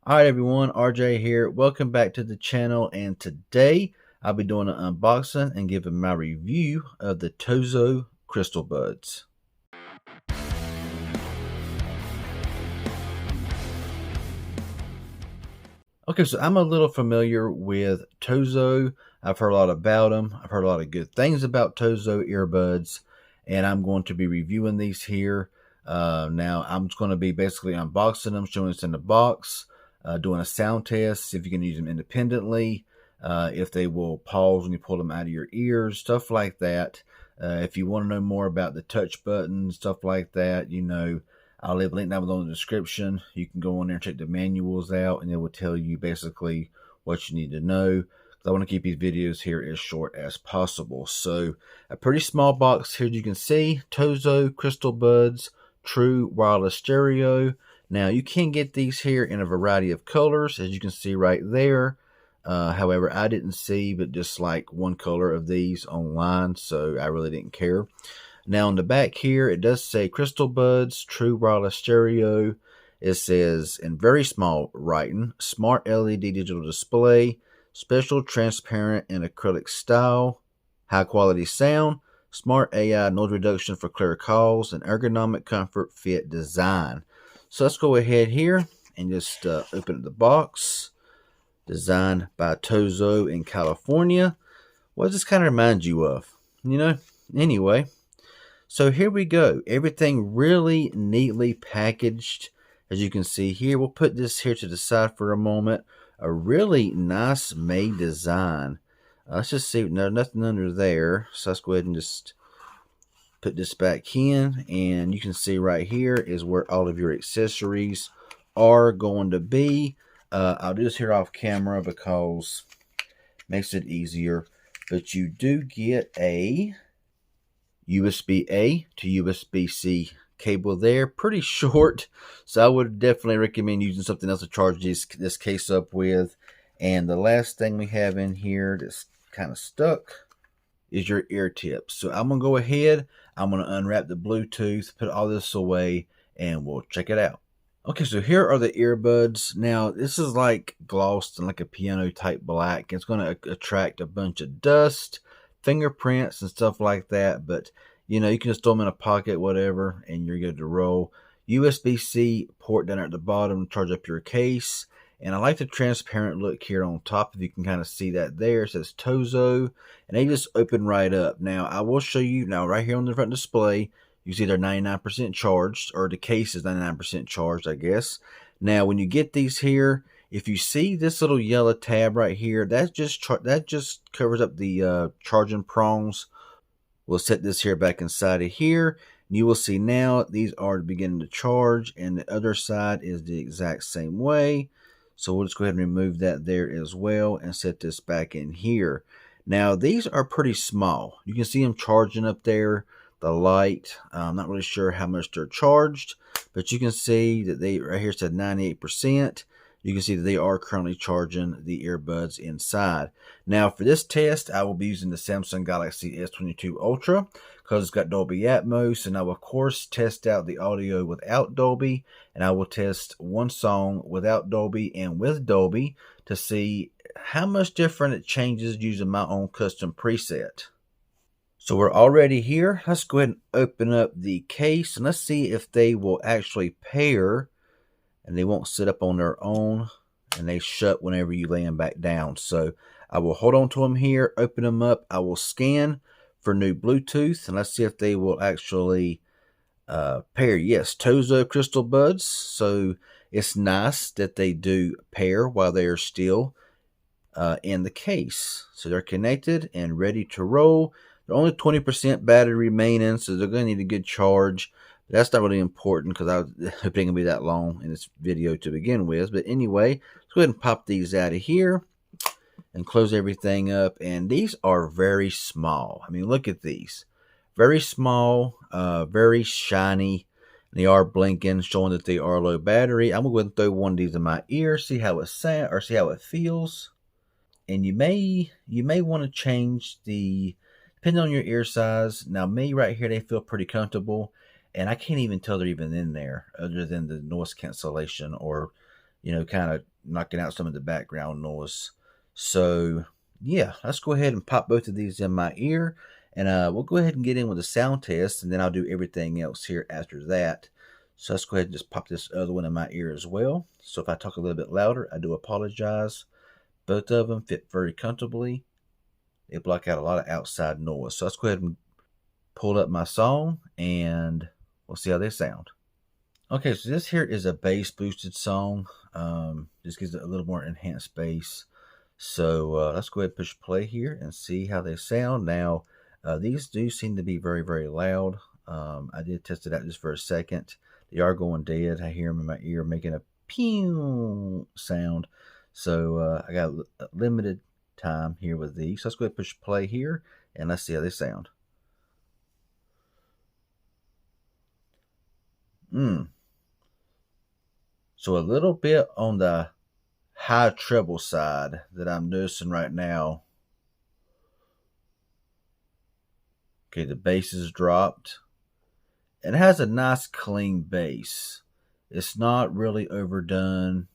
Alright everyone, RJ here. Welcome back to the channel, and today I'll be doing an unboxing and giving my review of the TOZO Crystal Buds. Okay, so I'm a little familiar with TOZO. I've heard a lot about them. I've heard a lot of good things about TOZO earbuds, and I'm going to be reviewing these here. Now I'm just going to be basically unboxing them, showing us in the box, doing a sound test, see if you can use them independently, if they will pause when you pull them out of your ears, stuff like that. If you want to know more about the touch button, stuff like that, I'll leave a link down below in the description. You can go on there and check the manuals out, and it will tell you basically what you need to know. I want to keep these videos here as short as possible. So a pretty small box here, as you can see. TOZO Crystal Buds True Wireless Stereo. Now you can get these here in a variety of colors, as you can see right there. However, I didn't see but just like one color of these online, so I really didn't care. Now on the back here, it does say Crystal Buds True Wireless Stereo. It says in very small writing, Smart LED digital display, special transparent and acrylic style, high quality sound, smart AI noise reduction for clear calls, and ergonomic comfort fit design. So let's go ahead here and just open up the box. Designed by TOZO in California. What does this kind of remind you of? Anyway. So here we go. Everything really neatly packaged. As you can see here, we'll put this here to the side for a moment. A really nice made design. Let's just see. No, nothing under there. So let's go ahead and just put this back in. And you can see right here is where all of your accessories are going to be. I'll do this here off camera because it makes it easier. But you do get a USB-A to USB-C cable there. Pretty short, so I would definitely recommend using something else to charge this case up with. And the last thing we have in here that's kind of stuck is your ear tips. So I'm going to go ahead, I'm going to unwrap the Bluetooth, put all this away, and we'll check it out. Okay, so here are the earbuds. Now, this is like glossed in like a piano type black. It's going to attract a bunch of dust, fingerprints, and stuff like that. But, you can just throw them in a pocket, whatever, and you're good to roll. USB-C port down at the bottom to charge up your case. And I like the transparent look here on top, if you can kind of see that there. It says TOZO, and they just open right up. Now, I will show you, now right here on the front display, you see they're 99% charged, or the case is 99% charged, I guess. Now, when you get these here, if you see this little yellow tab right here, that just covers up the charging prongs. We'll set this here back inside of here. And you will see now these are beginning to charge, and the other side is the exact same way. So we'll just go ahead and remove that there as well and set this back in here. Now, these are pretty small. You can see them charging up there. The light, I'm not really sure how much they're charged, but you can see that they right here said 98%. You can see that they are currently charging the earbuds inside. Now for this test, I will be using the Samsung Galaxy S22 Ultra because it's got Dolby Atmos, and I will of course test out the audio without Dolby, and I will test one song without Dolby and with Dolby to see how much different it changes using my own custom preset. So we're already here. Let's go ahead and open up the case, and let's see if they will actually pair and they won't sit up on their own, and they shut whenever you lay them back down. So I will hold on to them here, open them up. I will scan for new Bluetooth, and let's see if they will actually pair. Yes, TOZO Crystal Buds. So it's nice that they do pair while they are still in the case. So they're connected and ready to roll. They're only 20% battery remaining, so they're going to need a good charge. But that's not really important because I was hoping it going to be that long in this video to begin with. But anyway, let's go ahead and pop these out of here and close everything up. And these are very small. I mean, look at these. Very small, very shiny. They are blinking, showing that they are low battery. I'm going to go ahead and throw one of these in my ear, see how it sounds or see how it feels. And you may want to change the, depending on your ear size. Now, me right here, they feel pretty comfortable, and I can't even tell they're even in there other than the noise cancellation or, kind of knocking out some of the background noise. So yeah, let's go ahead and pop both of these in my ear, and we'll go ahead and get in with the sound test, and then I'll do everything else here after that. So let's go ahead and just pop this other one in my ear as well. So if I talk a little bit louder, I do apologize. Both of them fit very comfortably. They block out a lot of outside noise. So let's go ahead and pull up my song, and we'll see how they sound. Okay, so this here is a bass boosted song. Just gives it a little more enhanced bass. So let's go ahead and push play here and see how they sound. Now, these do seem to be very, very loud. I did test it out just for a second. They are going dead. I hear them in my ear making a pew sound. So I got a limited time here with these. So let's go ahead and push play here, and let's see how they sound. So a little bit on the high treble side that I'm noticing right now. Okay, the bass is dropped. And it has a nice clean bass. It's not really overdone.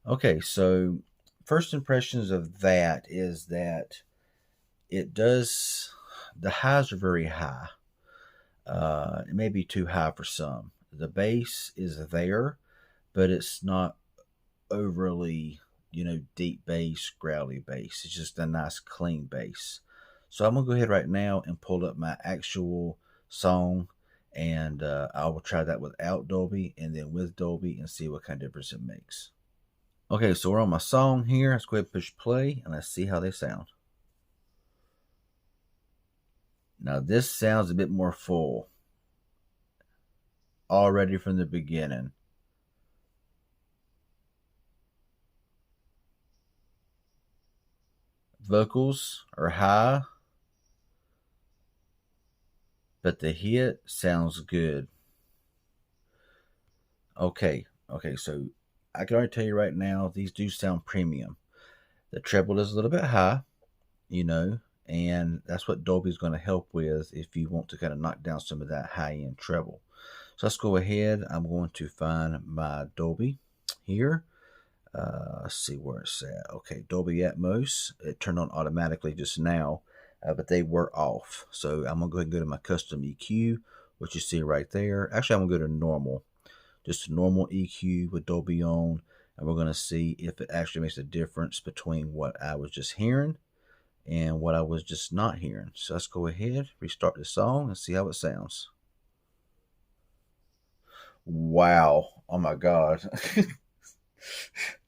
Okay, so first impressions of that is that the highs are very high. It may be too high for some. The bass is there, but it's not overly, deep bass, growly bass. It's just a nice clean bass. So I'm going to go ahead right now and pull up my actual song, and I will try that without Dolby and then with Dolby and see what kind of difference it makes. Okay, so we're on my song here. Let's go ahead and push play, and let's see how they sound. Now this sounds a bit more full already from the beginning. Vocals are high, but the hit sounds good. Okay, so I can already tell you right now, these do sound premium. The treble is a little bit high, and that's what Dolby's going to help with if you want to kind of knock down some of that high-end treble. So let's go ahead. I'm going to find my Dolby here. Let's see where it's at. Okay, Dolby Atmos. It turned on automatically just now, but they were off. So I'm going to go ahead and go to my custom EQ, which you see right there. Actually, I'm going to go to normal. Just a normal EQ with Dolby on, and we're going to see if it actually makes a difference between what I was just hearing and what I was just not hearing. So let's go ahead, restart the song, and see how it sounds. Wow. Oh my God.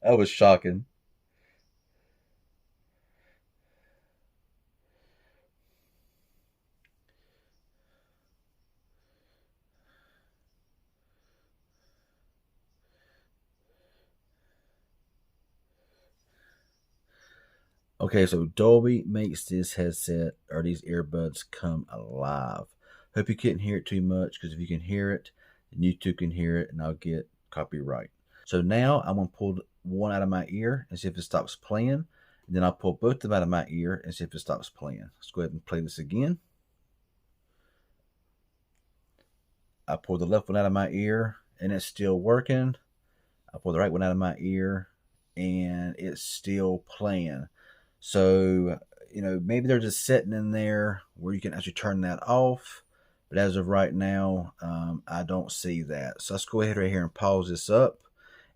That was shocking. Okay, so Dolby makes this headset or these earbuds come alive. Hope you couldn't hear it too much, because if you can hear it, then you too can hear it, and I'll get copyright. So now I'm going to pull one out of my ear and see if it stops playing. And then I'll pull both of them out of my ear and see if it stops playing. Let's go ahead and play this again. I pull the left one out of my ear and it's still working. I pull the right one out of my ear and it's still playing. So, maybe they're just sitting in there where you can actually turn that off. But as of right now, I don't see that. So let's go ahead right here and pause this up.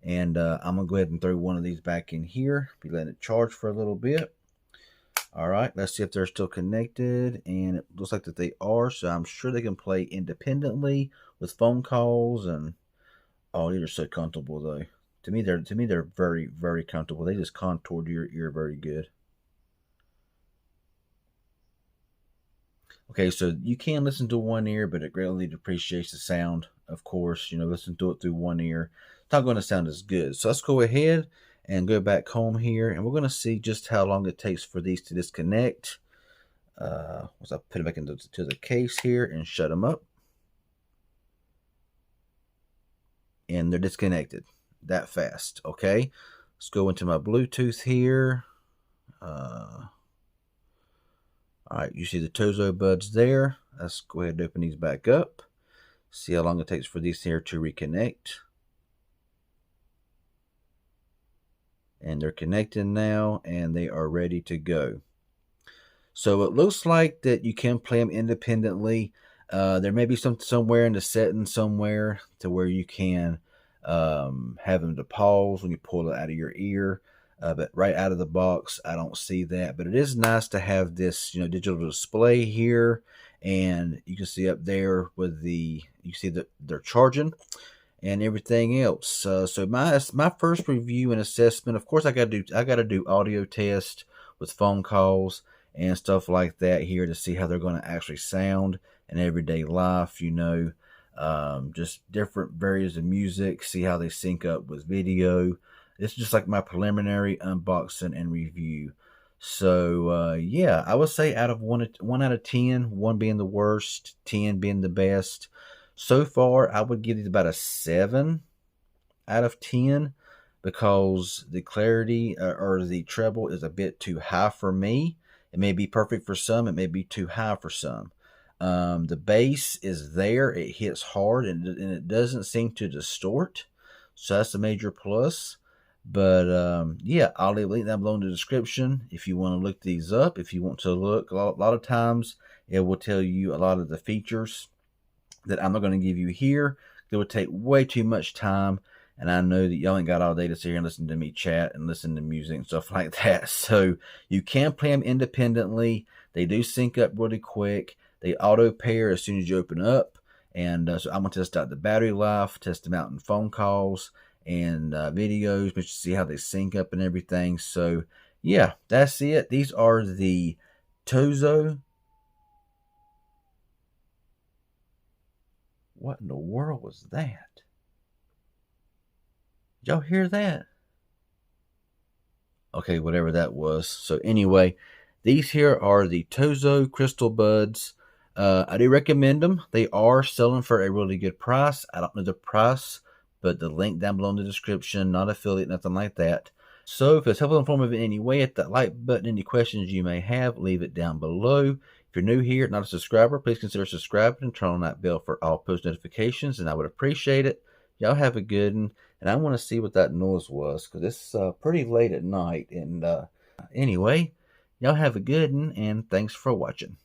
And I'm going to go ahead and throw one of these back in here. Be letting it charge for a little bit. All right, let's see if they're still connected. And it looks like that they are. So I'm sure they can play independently with phone calls. And oh, these are so comfortable though. To me, they're very, very comfortable. They just contoured your ear very good. Okay, so you can listen to one ear, but it greatly depreciates the sound. Of course, listen to it through one ear. It's not going to sound as good. So let's go ahead and go back home here, and we're going to see just how long it takes for these to disconnect. Once I put them back into the case here and shut them up. And they're disconnected that fast, okay? Let's go into my Bluetooth here. All right, you see the TOZO buds there. Let's go ahead and open these back up. See how long it takes for these here to reconnect. And they're connecting now, and they are ready to go. So it looks like that you can play them independently. There may be somewhere in the settings somewhere to where you can have them to pause when you pull it out of your ear. But right out of the box, I don't see that. But it is nice to have this, digital display here, and you can see up there with you see that they're charging and everything else. So my first review and assessment. Of course, I got to do audio test with phone calls and stuff like that here to see how they're going to actually sound in everyday life. Just different various of music. See how they sync up with video. It's just like my preliminary unboxing and review. So yeah, I would say out of 1 out of 10, 1 being the worst, 10 being the best. So far, I would give it about a 7 out of 10 because the clarity or the treble is a bit too high for me. It may be perfect for some. It may be too high for some. The bass is there. It hits hard and it doesn't seem to distort. So that's a major plus. But yeah, I'll leave a link down below in the description if you want to look these up. If you want to look, a lot of times it will tell you a lot of the features that I'm not going to give you here. It would take way too much time, and I know that y'all ain't got all day to sit here and listen to me chat and listen to music and stuff like that. So you can play them independently. They do sync up really quick. They auto pair as soon as you open up. And so I'm going to test out the battery life, test them out in phone calls and videos, but you see how they sync up and everything. So yeah, that's it. These are the TOZO. What in the world was that? Did y'all hear that? Okay, whatever that was. So anyway, these here are the TOZO Crystal Buds. I do recommend them. They are selling for a really good price. I don't know the price, but the link down below in the description, not affiliate, nothing like that. So if it's helpful and informative in any way, hit that like button. Any questions you may have, leave it down below. If you're new here, not a subscriber, please consider subscribing and turn on that bell for all post notifications, and I would appreciate it. Y'all have a good one, and I want to see what that noise was because it's pretty late at night. And anyway, y'all have a good one, and thanks for watching.